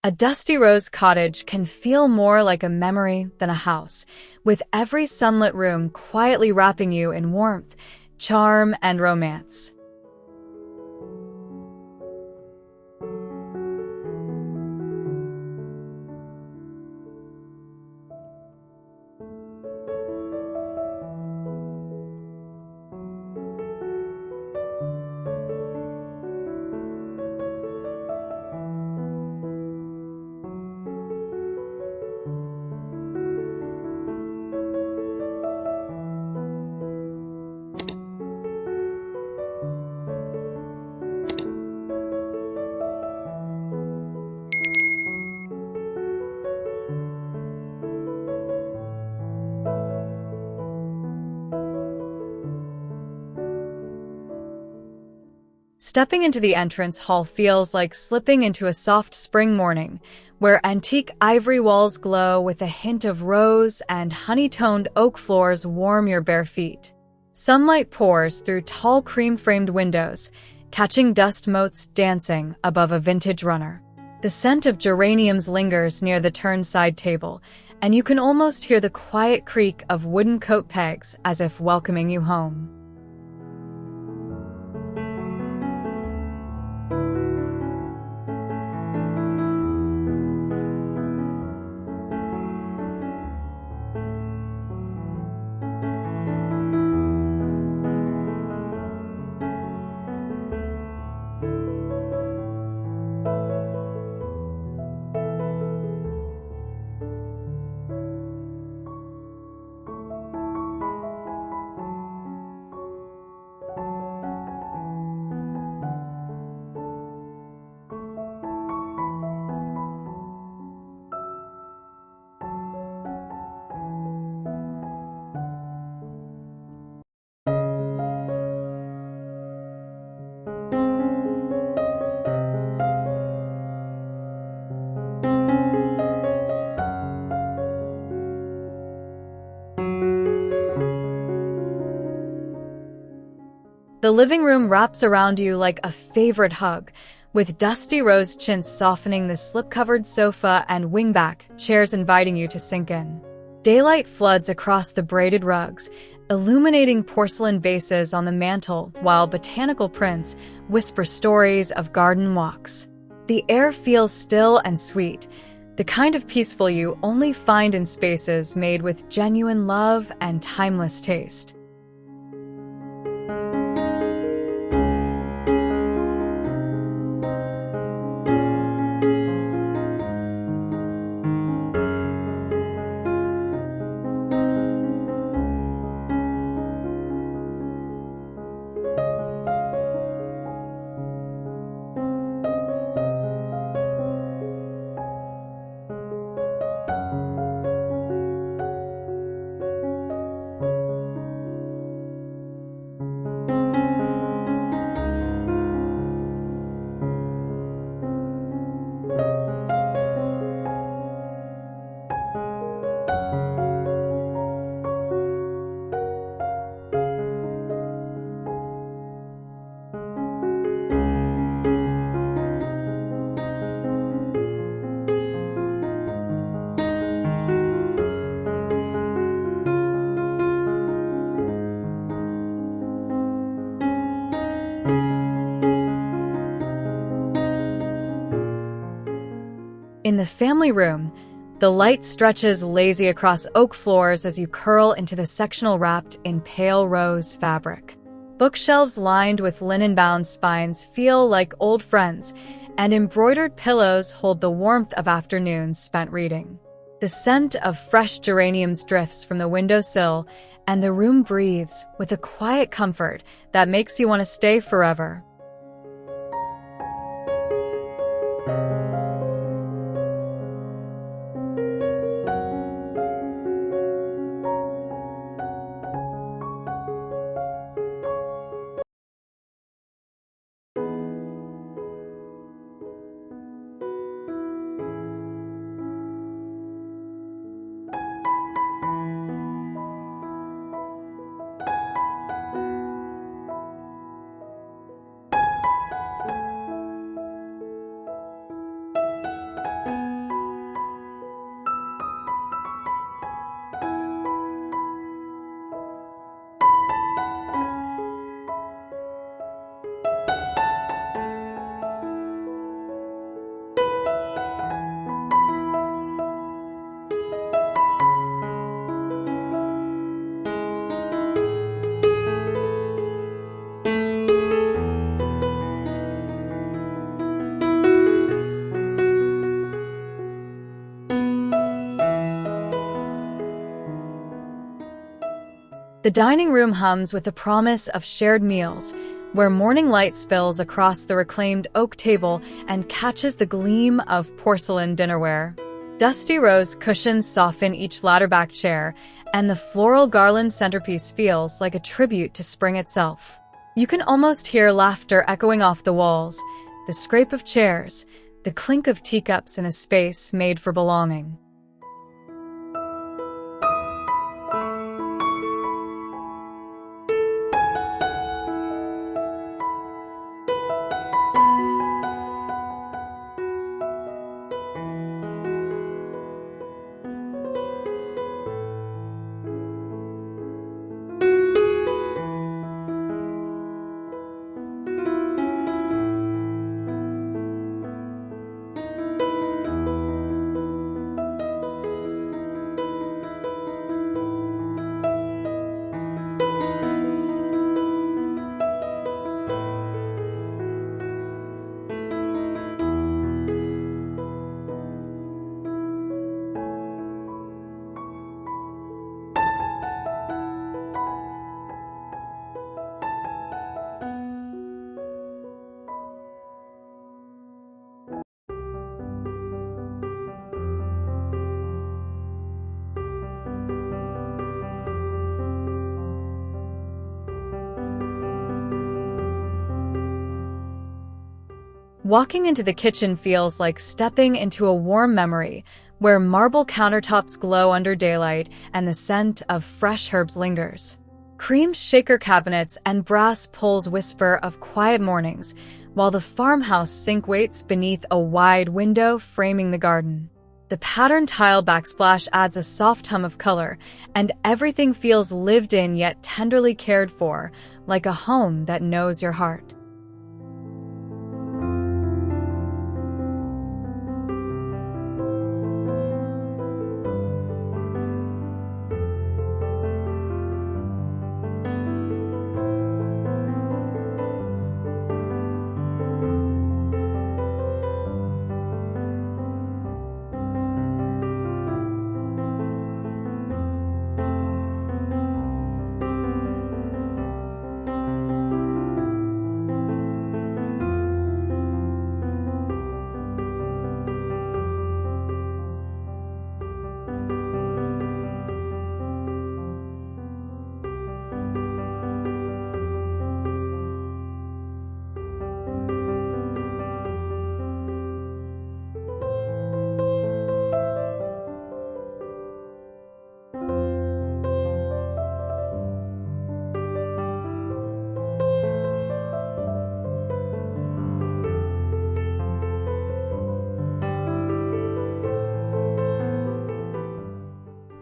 A dusty rose cottage can feel more like a memory than a house, with every sunlit room quietly wrapping you in warmth, charm, and romance. Stepping into the entrance hall feels like slipping into a soft spring morning, where antique ivory walls glow with a hint of rose and honey-toned oak floors warm your bare feet. Sunlight pours through tall cream-framed windows, catching dust motes dancing above a vintage runner. The scent of geraniums lingers near the turnside table, and you can almost hear the quiet creak of wooden coat pegs as if welcoming you home. The living room wraps around you like a favorite hug, with dusty rose chintz softening the slip-covered sofa and wingback chairs inviting you to sink in. Daylight floods across the braided rugs, illuminating porcelain vases on the mantel while botanical prints whisper stories of garden walks. The air feels still and sweet, the kind of peaceful you only find in spaces made with genuine love and timeless taste. In the family room, the light stretches lazy across oak floors as you curl into the sectional wrapped in pale rose fabric. Bookshelves lined with linen-bound spines feel like old friends, and embroidered pillows hold the warmth of afternoons spent reading. The scent of fresh geraniums drifts from the windowsill, and the room breathes with a quiet comfort that makes you want to stay forever. The dining room hums with the promise of shared meals, where morning light spills across the reclaimed oak table and catches the gleam of porcelain dinnerware. Dusty rose cushions soften each ladder-back chair, and the floral garland centerpiece feels like a tribute to spring itself. You can almost hear laughter echoing off the walls, the scrape of chairs, the clink of teacups in a space made for belonging. Walking into the kitchen feels like stepping into a warm memory, where marble countertops glow under daylight and the scent of fresh herbs lingers. Cream shaker cabinets and brass pulls whisper of quiet mornings, while the farmhouse sink waits beneath a wide window framing the garden. The patterned tile backsplash adds a soft hum of color, and everything feels lived in yet tenderly cared for, like a home that knows your heart.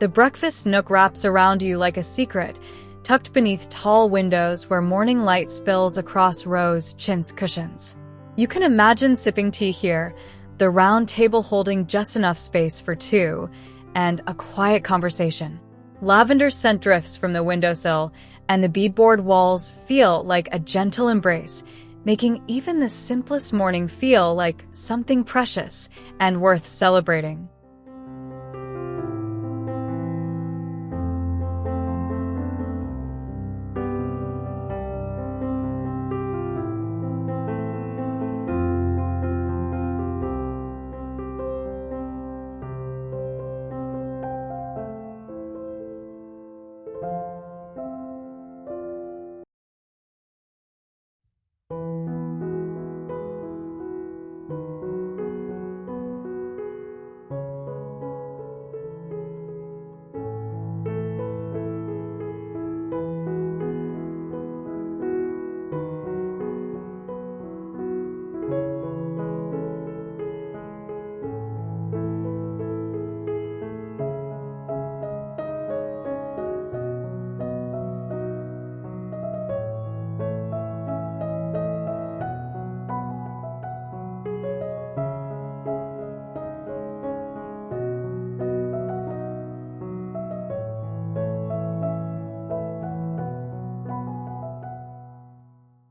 The breakfast nook wraps around you like a secret, tucked beneath tall windows where morning light spills across rose chintz cushions. You can imagine sipping tea here, the round table holding just enough space for two, and a quiet conversation. Lavender scent drifts from the windowsill, and the beadboard walls feel like a gentle embrace, making even the simplest morning feel like something precious and worth celebrating.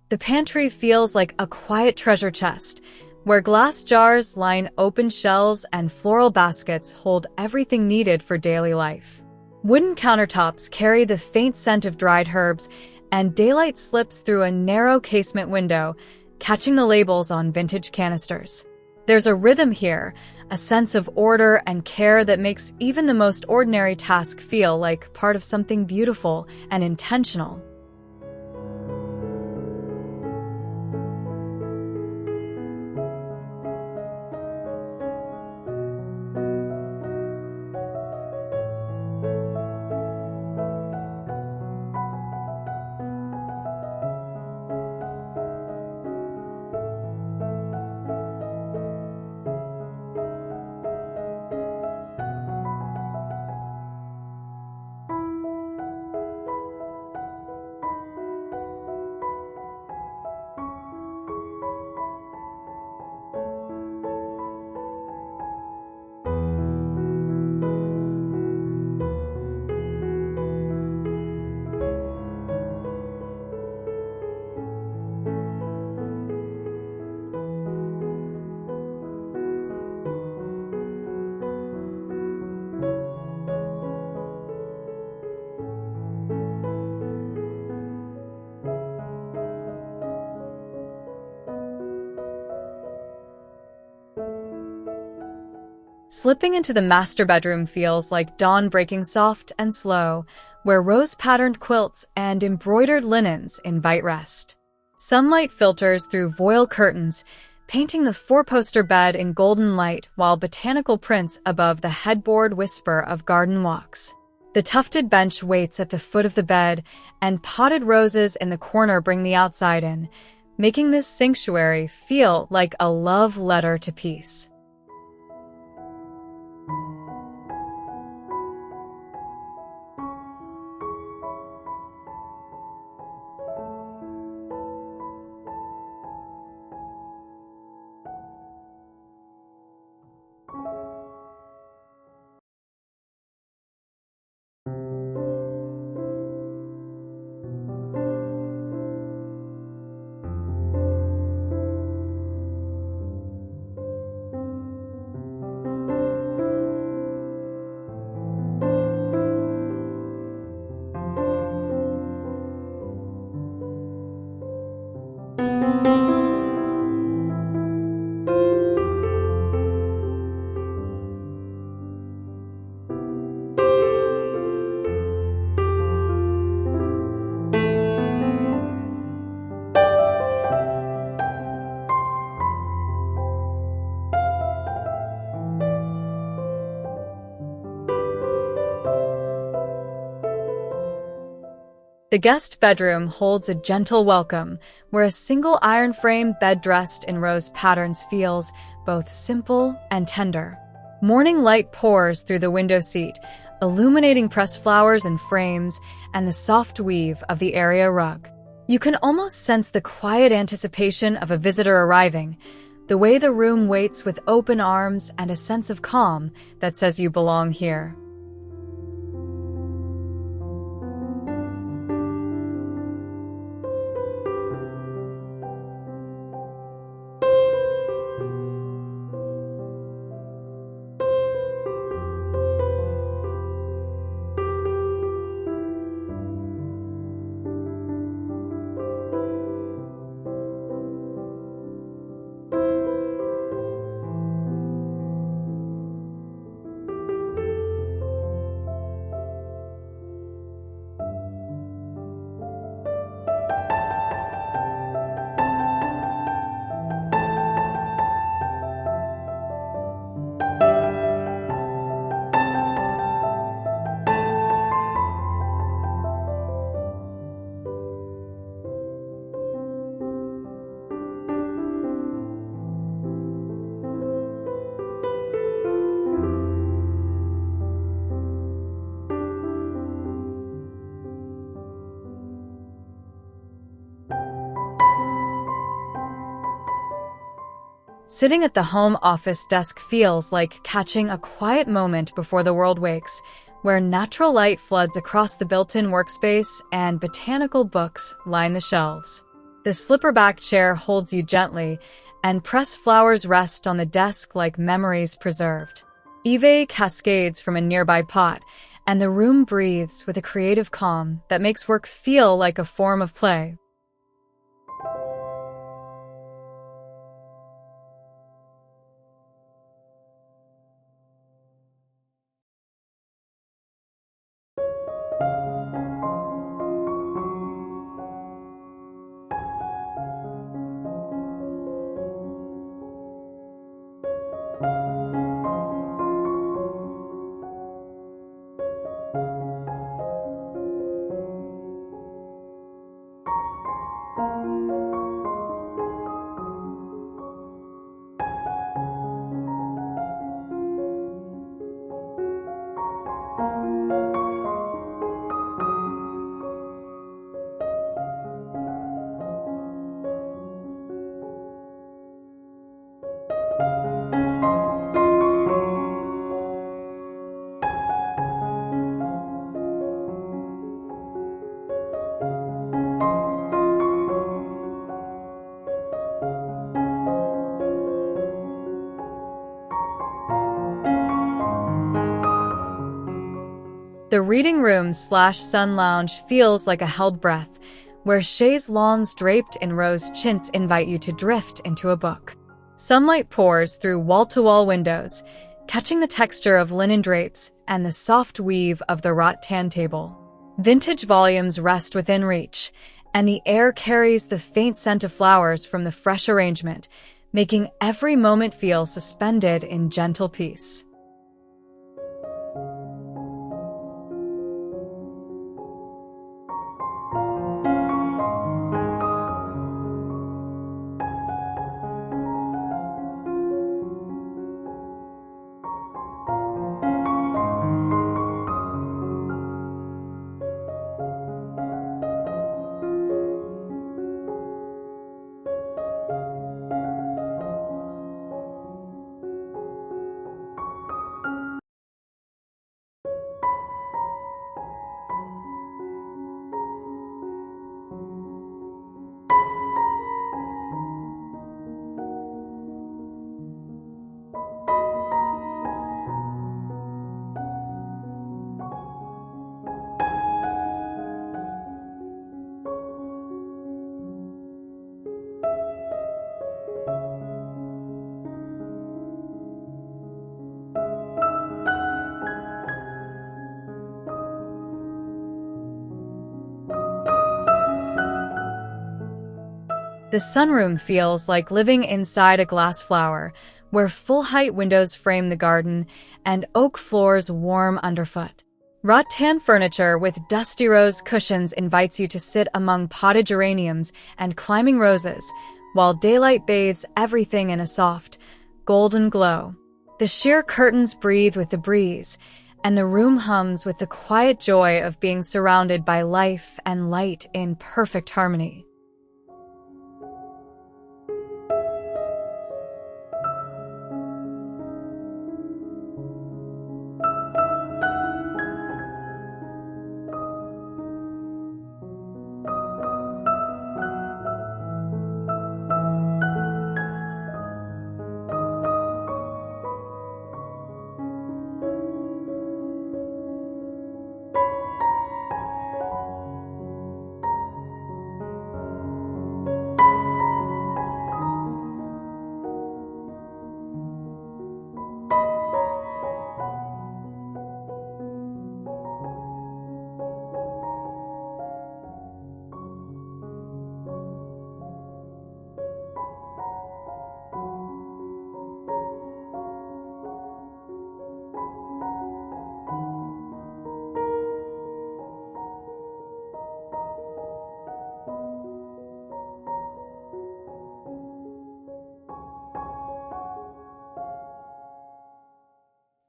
The pantry feels like a quiet treasure chest, where glass jars line open shelves and floral baskets hold everything needed for daily life. Wooden countertops carry the faint scent of dried herbs, and daylight slips through a narrow casement window, catching the labels on vintage canisters. There's a rhythm here, a sense of order and care that makes even the most ordinary task feel like part of something beautiful and intentional. Slipping into the master bedroom feels like dawn breaking soft and slow, where rose-patterned quilts and embroidered linens invite rest. Sunlight filters through voile curtains, painting the four-poster bed in golden light while botanical prints above the headboard whisper of garden walks. The tufted bench waits at the foot of the bed, and potted roses in the corner bring the outside in, making this sanctuary feel like a love letter to peace. The guest bedroom holds a gentle welcome, where a single iron frame bed dressed in rose patterns feels both simple and tender. Morning light pours through the window seat, illuminating pressed flowers and frames and the soft weave of the area rug. You can almost sense the quiet anticipation of a visitor arriving, the way the room waits with open arms and a sense of calm that says you belong here. Sitting at the home office desk feels like catching a quiet moment before the world wakes, where natural light floods across the built-in workspace and botanical books line the shelves. The slipper-back chair holds you gently, and pressed flowers rest on the desk like memories preserved. Eve cascades from a nearby pot, and the room breathes with a creative calm that makes work feel like a form of play. The reading room/sun lounge feels like a held breath, where chaise longues draped in rose chintz invite you to drift into a book. Sunlight pours through wall-to-wall windows, catching the texture of linen drapes and the soft weave of the rattan table. Vintage volumes rest within reach, and the air carries the faint scent of flowers from the fresh arrangement, making every moment feel suspended in gentle peace. The sunroom feels like living inside a glass flower, where full-height windows frame the garden and oak floors warm underfoot. Rattan furniture with dusty rose cushions invites you to sit among potted geraniums and climbing roses, while daylight bathes everything in a soft, golden glow. The sheer curtains breathe with the breeze, and the room hums with the quiet joy of being surrounded by life and light in perfect harmony.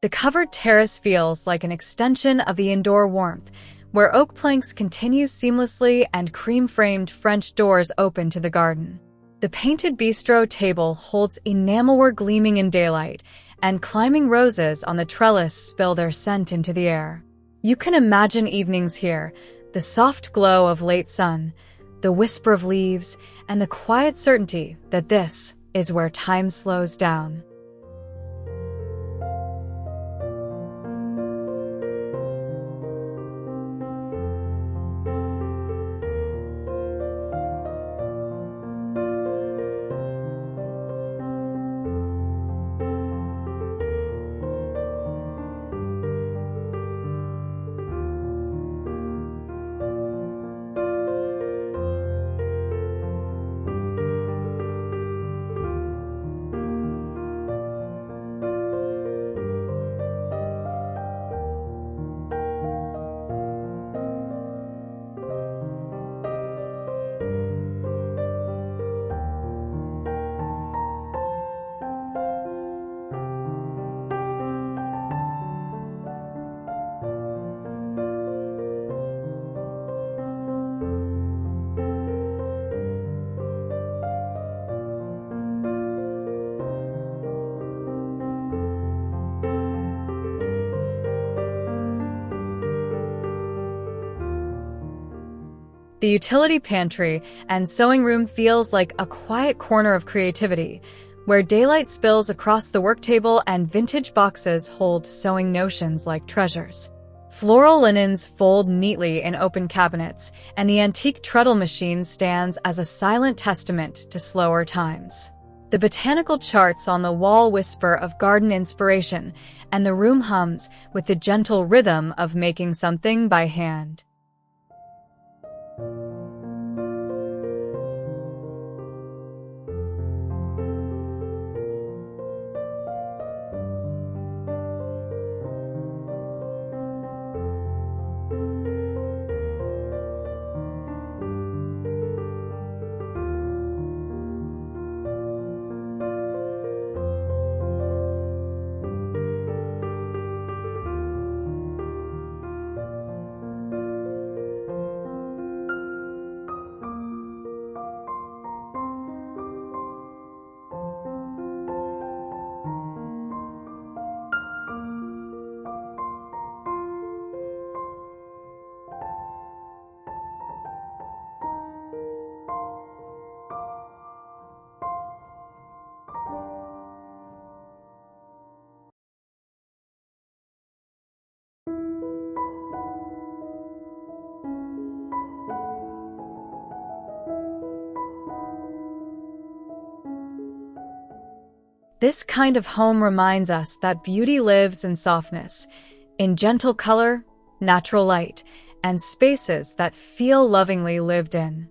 The covered terrace feels like an extension of the indoor warmth, where oak planks continue seamlessly and cream-framed French doors open to the garden. The painted bistro table holds enamelware gleaming in daylight, and climbing roses on the trellis spill their scent into the air. You can imagine evenings here, the soft glow of late sun, the whisper of leaves, and the quiet certainty that this is where time slows down. The utility pantry and sewing room feels like a quiet corner of creativity, where daylight spills across the work table and vintage boxes hold sewing notions like treasures. Floral linens fold neatly in open cabinets, and the antique treadle machine stands as a silent testament to slower times. The botanical charts on the wall whisper of garden inspiration, and the room hums with the gentle rhythm of making something by hand. This kind of home reminds us that beauty lives in softness, in gentle color, natural light, and spaces that feel lovingly lived in.